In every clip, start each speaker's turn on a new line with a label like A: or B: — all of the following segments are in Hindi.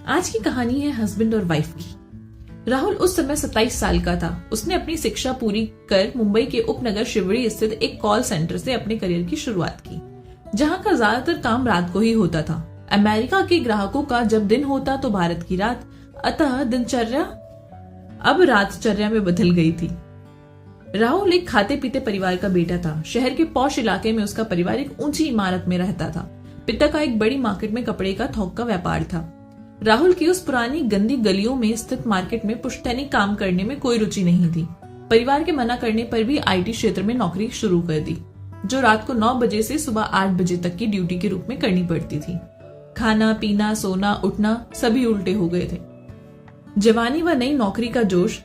A: आज की कहानी है हस्बैंड और वाइफ की। राहुल उस समय 27 साल का था। उसने अपनी शिक्षा पूरी कर मुंबई के उपनगर शिवड़ी स्थित एक कॉल सेंटर से अपने करियर की शुरुआत की, जहां का ज्यादातर काम रात को ही होता था। अमेरिका के ग्राहकों का जब दिन होता तो भारत की रात, अतः दिनचर्या अब रातचर्या में बदल गई थी। राहुल एक खाते पीते परिवार का बेटा था। शहर के पॉश इलाके में उसका परिवार एक ऊंची इमारत में रहता था। पिता का एक बड़ी मार्केट में कपड़े का थोक का व्यापार था। राहुल की उस पुरानी गंदी गलियों में स्थित मार्केट में पुश्तैनी काम करने में कोई रुचि नहीं थी। परिवार के मना करने पर भी आईटी क्षेत्र में नौकरी शुरू कर दी, जो रात को 9 बजे से सुबह 8 बजे तक की ड्यूटी के रूप में करनी पड़ती थी। खाना पीना सोना उठना सभी उल्टे हो गए थे। जवानी व नई नौकरी का जोश,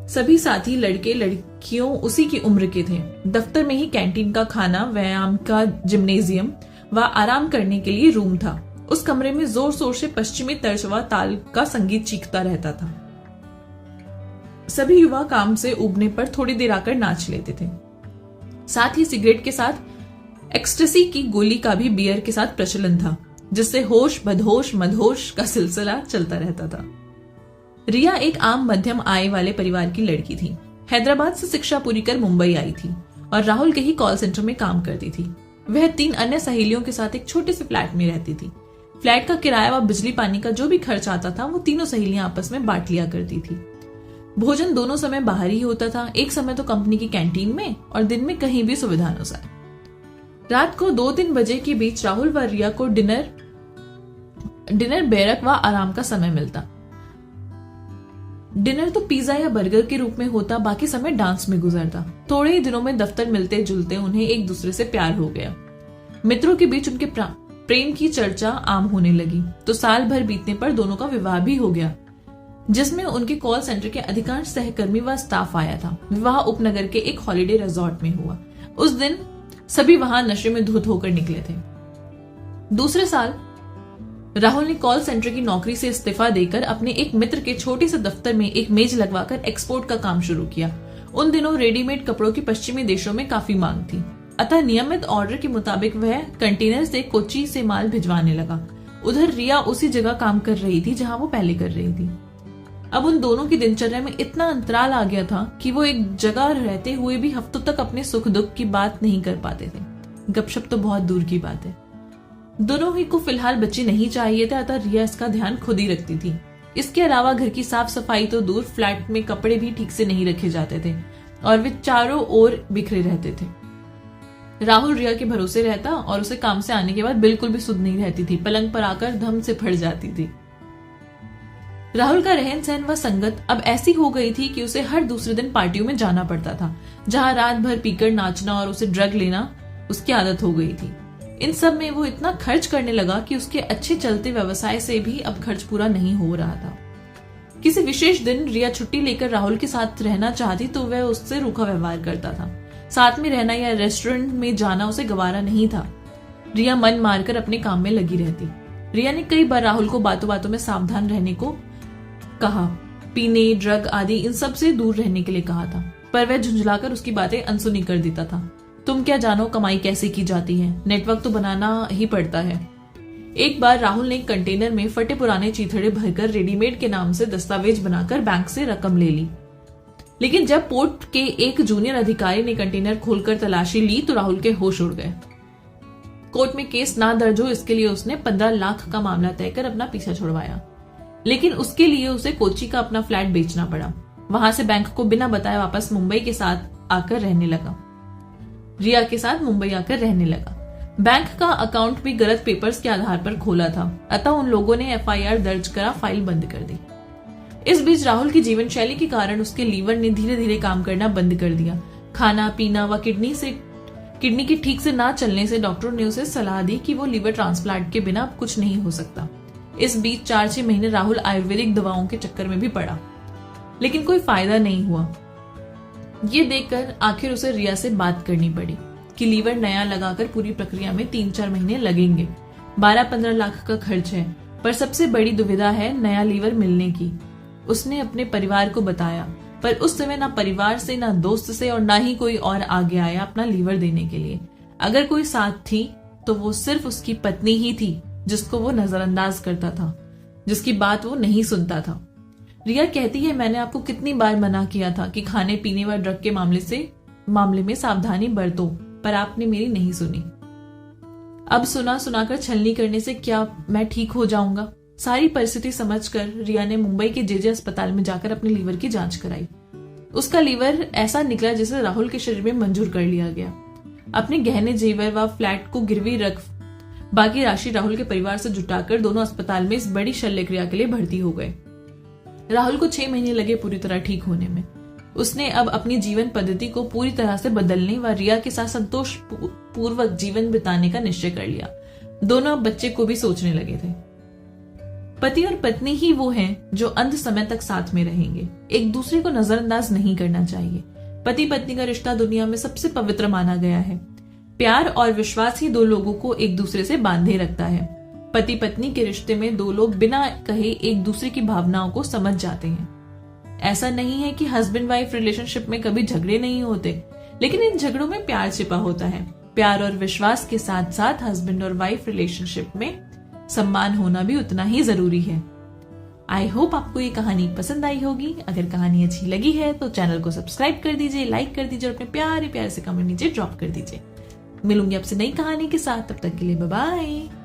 A: सभी साथी लड़के लड़कियों उसी की उम्र के थे। दफ्तर में ही कैंटीन का खाना, व्यायाम का जिम्नेजियम व आराम करने के लिए रूम था। उस कमरे में जोर शोर से पश्चिमी तर्ज व ताल का संगीत चीखता रहता था। सभी युवा काम से उबने पर थोड़ी देर आकर नाच लेते थे। साथ ही सिगरेट के साथ एक्सटेसी की गोली का भी बियर के साथ प्रचलन था, जिससे होश बदहोश मदहोश का सिलसिला चलता रहता था। रिया एक आम मध्यम आय वाले परिवार की लड़की थी। हैदराबाद से शिक्षा पूरी कर मुंबई आई थी और राहुल के ही कॉल सेंटर में काम करती थी। वह 3 अन्य सहेलियों के साथ एक छोटे से फ्लैट में रहती थी। फ्लैट का किराया व बिजली पानी का जो भी खर्च आता था वो तीनों सहेलियां आपस में बांट लिया करती थी। भोजन दोनों समय बाहर ही होता था, एक समय तो कंपनी की कैंटीन में और दिन में कहीं भी सुविधानुसार। रात को 2-3 बजे के बीच राहुल व रिया को डिनर बैरक व आराम का समय मिलता। डिनर तो पिज्जा या बर्गर के रूप में होता, बाकी समय डांस में गुजरता। थोड़े ही दिनों में दफ्तर मिलते जुलते उन्हें एक दूसरे से प्यार हो गया। मित्रों के बीच उनके प्रेम की चर्चा आम होने लगी, तो साल भर बीतने पर दोनों का विवाह भी हो गया, जिसमें उनके कॉल सेंटर के अधिकांश सहकर्मी व स्टाफ आया था। विवाह उपनगर के एक हॉलिडे रिजॉर्ट में हुआ। उस दिन सभी वहां नशे में धुत होकर निकले थे। दूसरे साल राहुल ने कॉल सेंटर की नौकरी से इस्तीफा देकर अपने एक मित्र के छोटे से दफ्तर में एक मेज लगवाकर एक्सपोर्ट का काम शुरू किया। उन दिनों रेडीमेड कपड़ों की पश्चिमी देशों में काफी मांग थी, अतः नियमित ऑर्डर के मुताबिक वह कंटेनर से कोच्चि से माल भिजवाने लगा। उधर रिया उसी जगह काम कर रही थी जहां वो पहले कर रही थी। अब उन दोनों की दिनचर्या में इतना अंतराल आ गया था कि वो एक जगह रहते हुए भी हफ्तों तक अपने सुख दुख की बात नहीं कर पाते थे। गपशप तो बहुत दूर की बात है। दोनों ही को फिलहाल बच्चे नहीं चाहिए थे, अतः रिया इसका ध्यान खुद ही रखती थी। इसके अलावा घर की साफ सफाई तो दूर, फ्लैट में कपड़े भी ठीक से नहीं रखे जाते थे और वे चारों ओर बिखरे रहते थे। राहुल रिया के भरोसे रहता और उसे काम से आने के बाद बिल्कुल भी सुध नहीं रहती थी। पलंग पर आकर धम से फट जाती थी। राहुल का रहन सहन व संगत अब ऐसी हो गई थी कि उसे हर दूसरे दिन पार्टियों में जाना पड़ता था, जहां रात भर पीकर नाचना और उसे ड्रग लेना उसकी आदत हो गई थी। इन सब में वो इतना खर्च करने लगा कि उसके अच्छे चलते व्यवसाय से भी अब खर्च पूरा नहीं हो रहा था। किसी विशेष दिन रिया छुट्टी लेकर राहुल के साथ रहना चाहती तो वह उससे रूखा व्यवहार करता था। साथ में रहना या रेस्टोरेंट में जाना उसे गवारा नहीं था। रिया मन मारकर अपने काम में लगी रहती। रिया ने कई बार राहुल को बातों बातों में सावधान रहने को कहा, पीने ड्रग आदि इन सब से दूर रहने के लिए कहा था, पर वह झुंझलाकर उसकी बातें अनसुनी कर देता था। तुम क्या जानो कमाई कैसे की जाती है, नेटवर्क तो बनाना ही पड़ता है। एक बार राहुल ने एक कंटेनर में फटे पुराने चीथड़े भरकर रेडीमेड के नाम से दस्तावेज बनाकर बैंक से रकम ले ली, लेकिन जब पोर्ट के एक जूनियर अधिकारी ने कंटेनर खोलकर तलाशी ली तो राहुल के होश उड़ गए। कोर्ट में केस ना दर्ज हो इसके लिए उसने 15 लाख का मामला तय कर अपना पीछा छुड़वाया, लेकिन उसके लिए उसे कोच्चि का अपना फ्लैट बेचना पड़ा। वहां से बैंक को बिना बताए वापस मुंबई के साथ आकर रहने लगा। रिया के साथ मुंबई आकर रहने लगा। बैंक का अकाउंट भी गलत पेपर्स के आधार पर खोला था, अतः उन लोगों ने FIR दर्ज करा, फाइल बंद कर दी। इस बीच राहुल की जीवन शैली के कारण उसके लीवर ने धीरे धीरे काम करना बंद कर दिया। खाना पीना व किडनी के ठीक से ना चलने से डॉक्टरों ने उसे सलाह दी कि वो लीवर ट्रांसप्लांट के बिना कुछ नहीं हो सकता। इस बीच 4-6 महीने राहुल आयुर्वेदिक दवाओं के चक्कर में भी पड़ा, लेकिन कोई फायदा नहीं हुआ। ये देखकर आखिर उसे रिया से बात करनी पड़ी कि लीवर नया लगाकर पूरी प्रक्रिया में 3-4 महीने लगेंगे, 12-15 लाख का खर्च है, पर सबसे बड़ी दुविधा है नया लीवर मिलने की। उसने अपने परिवार को बताया, पर उस समय ना परिवार से, ना दोस्त से और ना ही कोई और आगे आया अपना लीवर देने के लिए। अगर कोई साथ थी तो वो सिर्फ उसकी पत्नी ही थी, जिसको वो नजरअंदाज करता था। जिसकी बात वो नहीं सुनता था। रिया कहती है, मैंने आपको कितनी बार मना किया था कि खाने पीने व ड्रग के मामले में सावधानी बरतो, पर आपने मेरी नहीं सुनी। अब सुनाकर छलनी करने से क्या मैं ठीक हो जाऊंगा? सारी परिस्थिति समझकर रिया ने मुंबई के जेजे अस्पताल में जाकर अपने लीवर की जांच कराई। उसका लीवर ऐसा निकला जिसे राहुल के शरीर में मंजूर कर लिया गया। अपने गहने जेवर व फ्लैट को गिरवी रख बाकी राशि राहुल के परिवार से जुटाकर दोनों अस्पताल में इस बड़ी शल्य क्रिया के लिए भर्ती हो गए। राहुल को 6 महीने लगे पूरी तरह ठीक होने में। उसने अब अपनी जीवन पद्धति को पूरी तरह से बदलने व रिया के साथ संतोष पूर्वक जीवन बिताने का निश्चय कर लिया। दोनों अब बच्चे को भी सोचने लगे थे। पति और पत्नी ही वो हैं जो अंत समय तक साथ में रहेंगे। एक दूसरे को नजरअंदाज नहीं करना चाहिए। पति पत्नी का रिश्ता दुनिया में सबसे पवित्र माना गया है। प्यार और विश्वास ही दो लोगों को एक दूसरे से बांधे रखता है। पति पत्नी के रिश्ते में दो लोग बिना कहे एक दूसरे की भावनाओं को समझ जाते हैं। ऐसा नहीं है कि हस्बैंड वाइफ रिलेशनशिप में कभी झगड़े नहीं होते, लेकिन इन झगड़ों में प्यार छिपा होता है। प्यार और विश्वास के साथ साथ हस्बैंड और वाइफ रिलेशनशिप में सम्मान होना भी उतना ही जरूरी है। आई होप आपको ये कहानी पसंद आई होगी। अगर कहानी अच्छी लगी है तो चैनल को सब्सक्राइब कर दीजिए, लाइक कर दीजिए और अपने प्यारे प्यारे से कमेंट नीचे ड्रॉप कर दीजिए। मिलूंगी आपसे नई कहानी के साथ, तब तक के लिए बाय बाय।